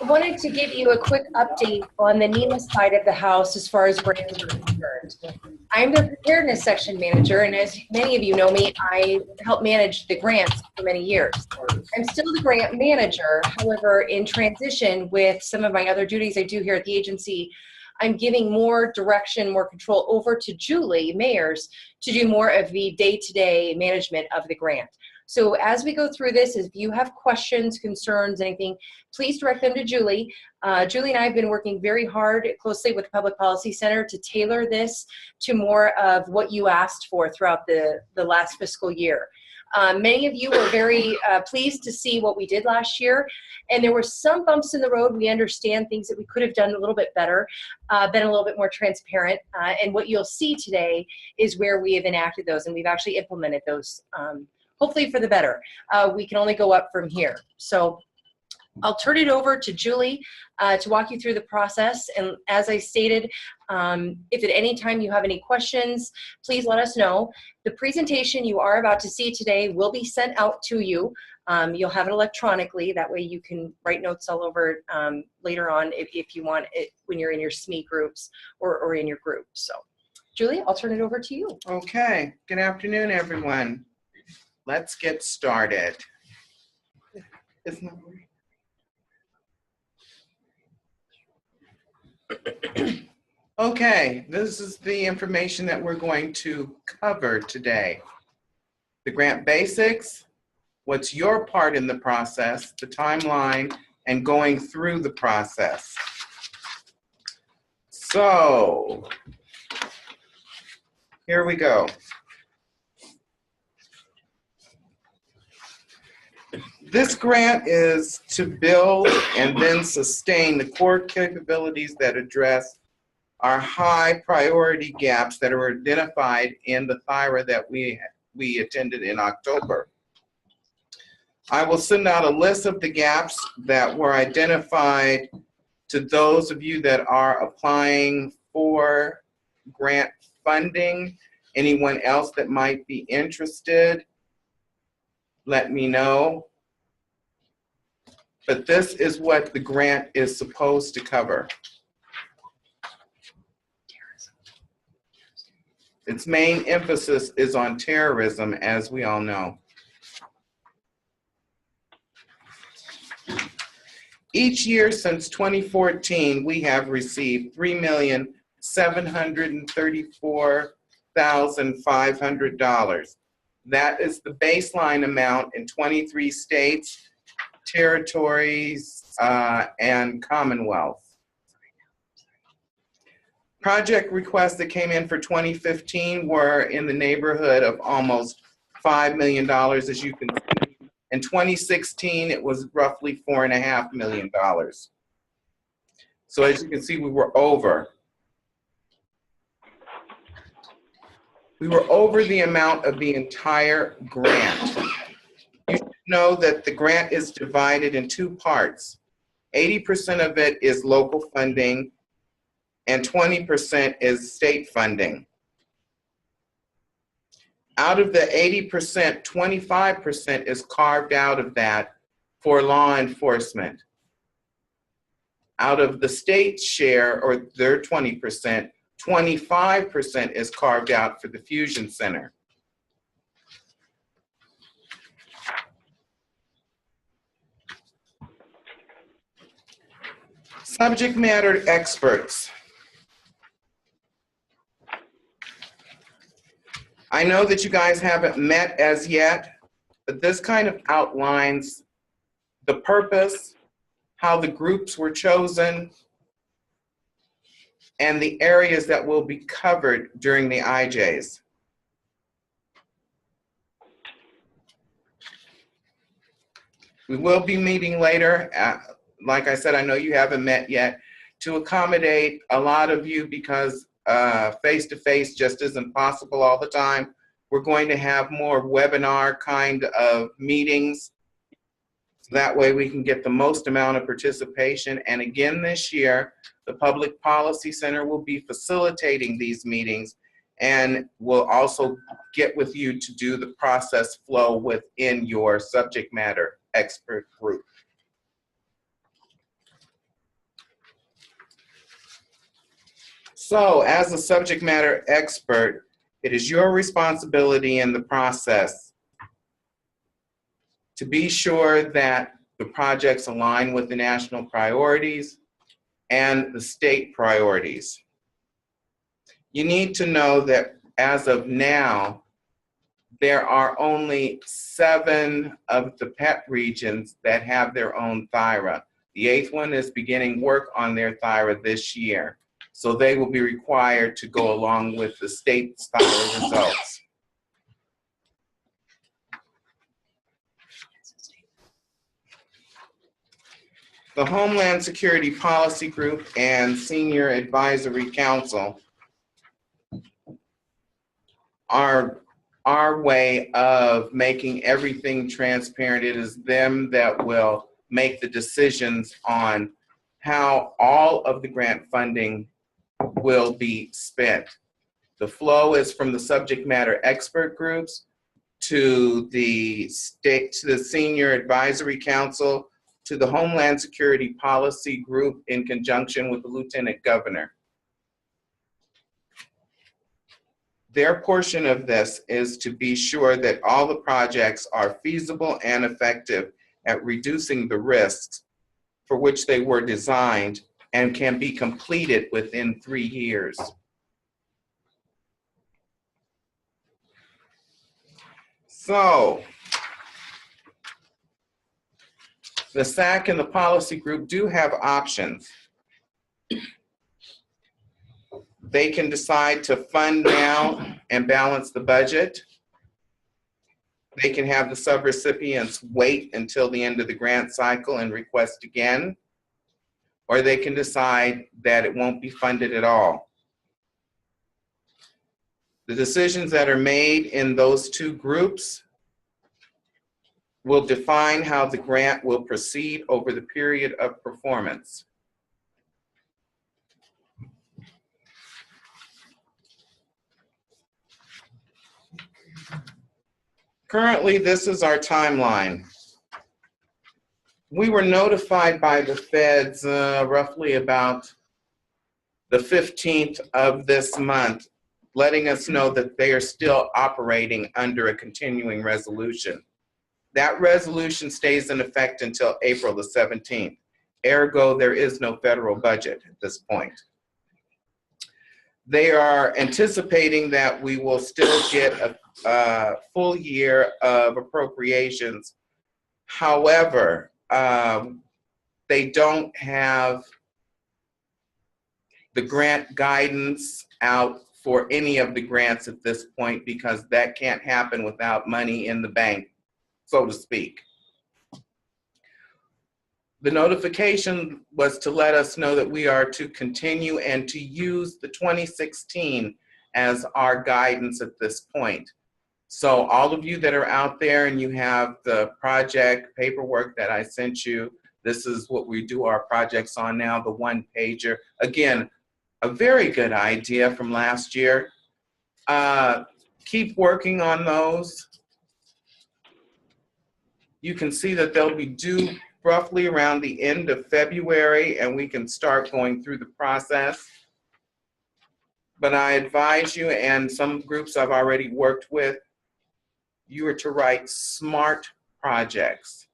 I wanted to give you a quick update on the NEMA side of the house as far as grants are concerned. I'm the preparedness section manager, and as many of you know me, I help manage the grants for many years. I'm still the grant manager. However, in transition with some of my other duties I do here at the agency, I'm giving more direction, more control over to Julie Mayers to do more of the day-to-day management of the grant. So as we go through this, if you have questions, concerns, anything, please direct them to Julie. Julie and I have been working very hard closely with the Public Policy Center to tailor this to more of what you asked for throughout the last fiscal year. Many of you were very pleased to see what we did last year, and there were some bumps in the road. We understand things that we could have done a little bit better, been a little bit more transparent, and what you'll see today is where we have enacted those, and we've actually implemented those, hopefully for the better. We can only go up from here. So I'll turn it over to Julie to walk you through the process. And as I stated, if at any time you have any questions, please let us know. The presentation you are about to see today will be sent out to you. You'll have it electronically. That way you can write notes all over later on if you want it when you're in your SME groups or in your group. So Julie, I'll turn it over to you. Okay, good afternoon, everyone. Let's get started. Okay, this is the information that we're going to cover today. The grant basics, what's your part in the process, the timeline, and going through the process. So, here we go. This grant is to build and then sustain the core capabilities that address our high priority gaps that are identified in the THIRA that we attended in October. I will send out a list of the gaps that were identified to those of you that are applying for grant funding. Anyone else that might be interested, let me know. But this is what the grant is supposed to cover. Its main emphasis is on terrorism, as we all know. Each year since 2014, we have received $3,734,500. That is the baseline amount in 23 states, territories, and Commonwealth. Project requests that came in for 2015 were in the neighborhood of almost $5 million, as you can see. In 2016, it was roughly $4.5 million. So as you can see, we were over. We were over the amount of the entire grant. You should know that the grant is divided in two parts. 80% of it is local funding, and 20% is state funding. Out of the 80%, 25% is carved out of that for law enforcement. Out of the state share, or their 20%, 25% is carved out for the Fusion Center. Subject matter experts. I know that you guys haven't met as yet, but this kind of outlines the purpose, how the groups were chosen, and the areas that will be covered during the IJs. We will be meeting later. Like I said, I know you haven't met yet, to accommodate a lot of you because face-to-face just isn't possible all the time. We're going to have more webinar kind of meetings. So that way we can get the most amount of participation. And again, this year, the Public Policy Center will be facilitating these meetings and will also get with you to do the process flow within your subject matter expert group. So as a subject matter expert, it is your responsibility in the process to be sure that the projects align with the national priorities and the state priorities. You need to know that as of now, there are only 7 of the PET regions that have their own THIRA. The 8th one is beginning work on their THIRA this year. So they will be required to go along with the state's THIRA results. The Homeland Security Policy Group and Senior Advisory Council are our way of making everything transparent. It is them that will make the decisions on how all of the grant funding will be spent. The flow is from the subject matter expert groups to the state, to the Senior Advisory Council, to the Homeland Security Policy Group in conjunction with the Lieutenant Governor. Their portion of this is to be sure that all the projects are feasible and effective at reducing the risks for which they were designed and can be completed within 3 years. So, the SAC and the policy group do have options. They can decide to fund now and balance the budget. They can have the subrecipients wait until the end of the grant cycle and request again, or they can decide that it won't be funded at all. The decisions that are made in those 2 groups will define how the grant will proceed over the period of performance. Currently, this is our timeline. We were notified by the feds roughly about the 15th of this month, letting us know that they are still operating under a continuing resolution. That resolution stays in effect until April the 17th. Ergo, there is no federal budget at this point. They are anticipating that we will still get a full year of appropriations. However, they don't have the grant guidance out for any of the grants at this point, because that can't happen without money in the bank, so to speak. The notification was to let us know that we are to continue and to use the 2016 as our guidance at this point. So all of you that are out there and you have the project paperwork that I sent you, this is what we do our projects on now, the 1-pager. Again, a very good idea from last year. Keep working on those. You can see that they'll be due roughly around the end of February, and we can start going through the process. But I advise you, and some groups I've already worked with, you are to write SMART projects.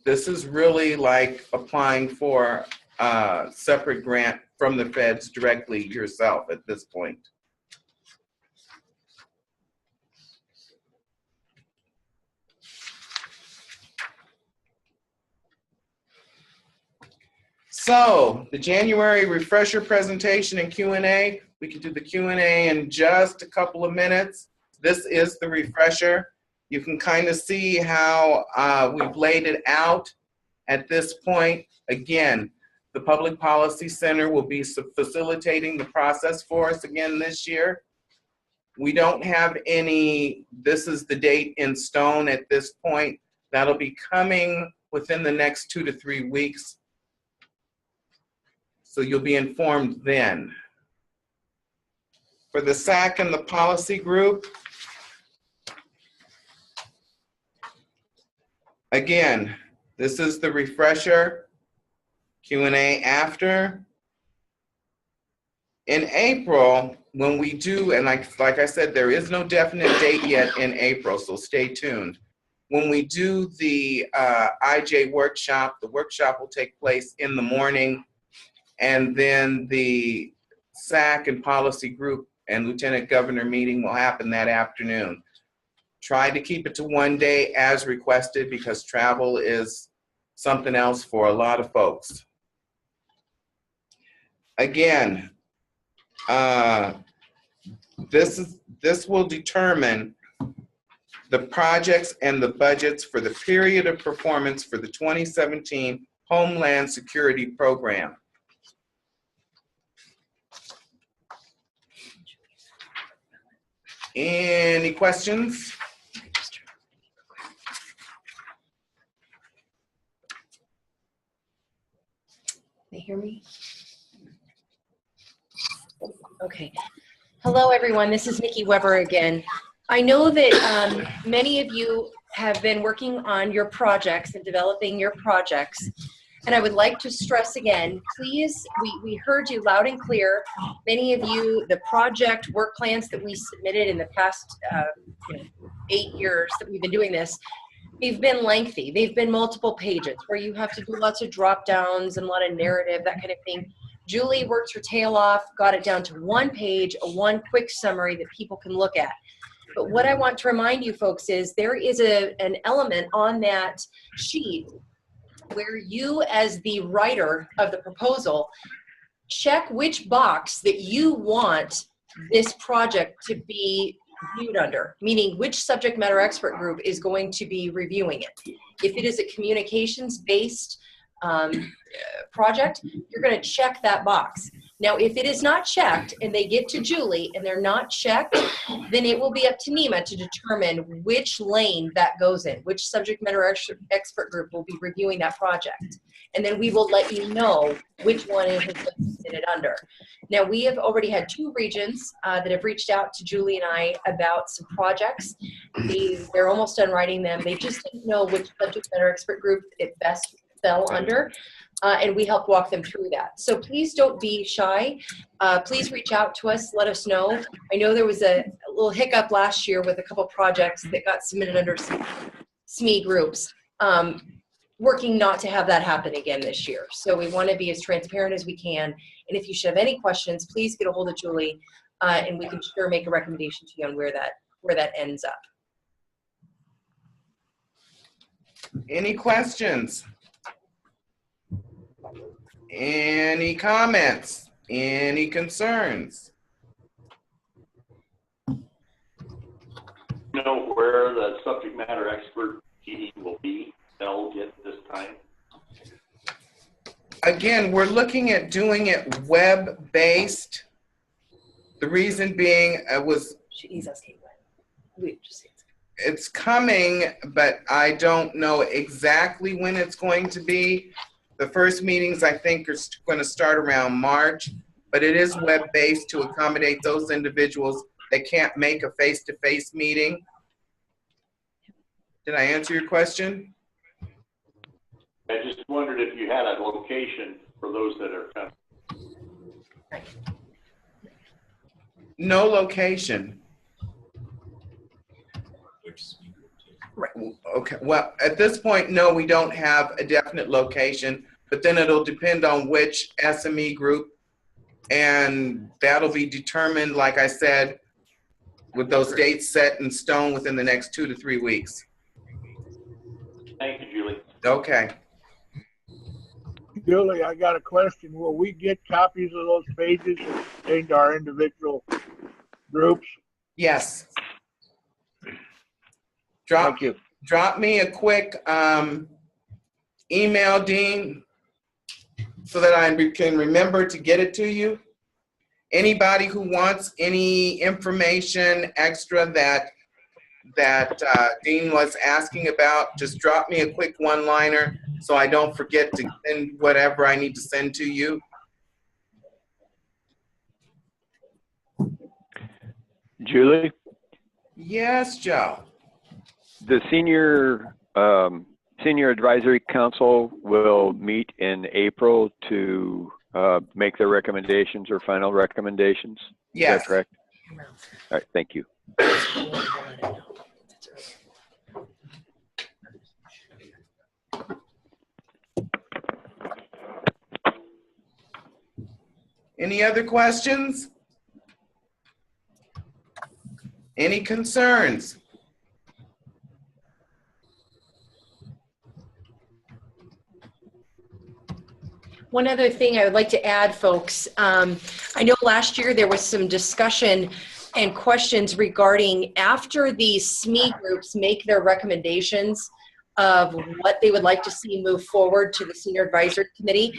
This is really like applying for a separate grant from the feds directly yourself at this point. So the January refresher presentation and Q&A, we can do the Q&A in just a couple of minutes. This is the refresher. You can kind of see how we've laid it out at this point. Again, the Public Policy Center will be facilitating the process for us again this year. We don't have any, this is the date in stone at this point. That'll be coming within the next 2 to 3 weeks. So you'll be informed then. For the SAC and the policy group, again, this is the refresher, Q&A after. In April, when we do, and like I said, there is no definite date yet in April, so stay tuned. When we do the IJ workshop, the workshop will take place in the morning, and then the SAC and policy group and Lieutenant Governor meeting will happen that afternoon. Try to keep it to one day as requested because travel is something else for a lot of folks. Again, this will determine the projects and the budgets for the period of performance for the 2017 Homeland Security Program. Any questions? They hear me? Okay. Hello, everyone. This is Nikki Weber again. I know that many of you have been working on your projects and developing your projects. And I would like to stress again, please, we heard you loud and clear. Many of you, the project work plans that we submitted in the past 8 years that we've been doing this, they've been lengthy. They've been multiple pages where you have to do lots of drop downs and a lot of narrative, that kind of thing. Julie worked her tail off, got it down to one page, one quick summary that people can look at. But what I want to remind you folks is there is an element on that sheet where you, as the writer of the proposal, check which box that you want this project to be viewed under, meaning which subject matter expert group is going to be reviewing it. If it is a communications-based project, you're going to check that box. Now, if it is not checked and they get to Julie and they're not checked, then it will be up to NEMA to determine which lane that goes in, which subject matter expert group will be reviewing that project. And then we will let you know which one it has been submitted under. Now, we have already had 2 regions that have reached out to Julie and I about some projects. They're almost done writing them. They just didn't know which subject matter expert group it best fell under. And we help walk them through that. So please don't be shy. Please reach out to us, let us know. I know there was a little hiccup last year with a couple projects that got submitted under some SME groups. Working not to have that happen again this year. So we want to be as transparent as we can. And if you should have any questions, please get a hold of Julie and we can sure make a recommendation to you on where that ends up. Any questions? Any comments? Any concerns? You know where the subject matter expert meeting will be held at this time? Again, we're looking at doing it web-based. The reason being He's asking when. It's coming, but I don't know exactly when it's going to be. The first meetings, I think, are going to start around March, but it is web-based to accommodate those individuals that can't make a face-to-face meeting. Did I answer your question? I just wondered if you had a location for those that are coming. No location. Right. Okay, well, at this point, no, we don't have a definite location, but then it'll depend on which SME group, and that'll be determined, like I said, with those dates set in stone within the next 2 to 3 weeks. Thank you, Julie. Okay. Julie, I got a question. Will we get copies of those pages into our individual groups? Yes. Thank you. Drop me a quick email, Dean, so that I can remember to get it to you. Anybody who wants any information extra that Dean was asking about, just drop me a quick one-liner so I don't forget to send whatever I need to send to you. Julie? Yes, Joe. The senior advisory council will meet in April to make their recommendations or final recommendations? Is Yes. that correct? All right, thank you. Any other questions? Any concerns? One other thing I would like to add, folks, I know last year there was some discussion and questions regarding after the SME groups make their recommendations of what they would like to see move forward to the Senior Advisory Committee.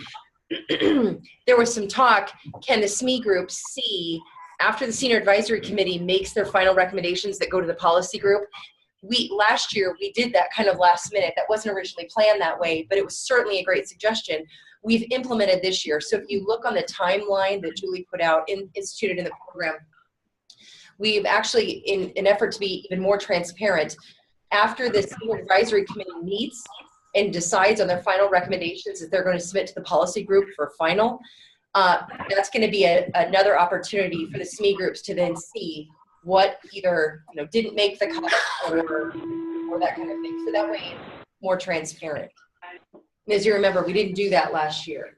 There was some talk, can the SME group see after the Senior Advisory Committee makes their final recommendations that go to the policy group? Last year we did that kind of last minute. That wasn't originally planned that way, but it was certainly a great suggestion. We've implemented this year. So if you look on the timeline that Julie put out, instituted in the program, we've actually, in an effort to be even more transparent, after the Senior Advisory Committee meets and decides on their final recommendations that they're going to submit to the policy group for final, that's going to be another opportunity for the SME groups to then see what either didn't make the cut or that kind of thing. So that way, more transparent. And as you remember, we didn't do that last year.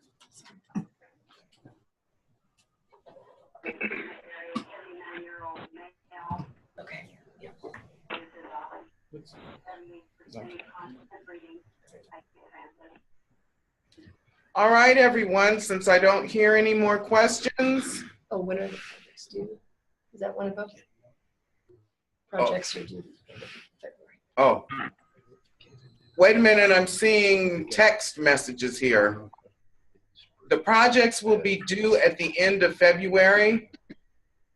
Okay. Yeah. All right, everyone, since I don't hear any more questions. Oh, when are the projects due? Is that one of them? Projects are due in February. Oh. Wait a minute, I'm seeing text messages here. The projects will be due at the end of February.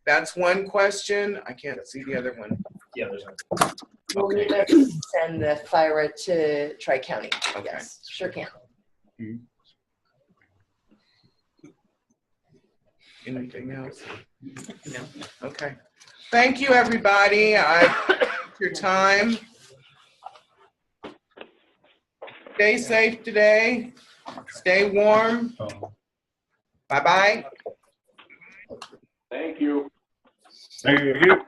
That's one question. I can't see the other one. Yeah, there's one. We'll need to send the FIRA to Tri-County. Okay. Yes, sure can. Anything else? No. Okay. Thank you, everybody. I your time. Stay safe today. Stay warm. Bye-bye. Thank you. Thank you.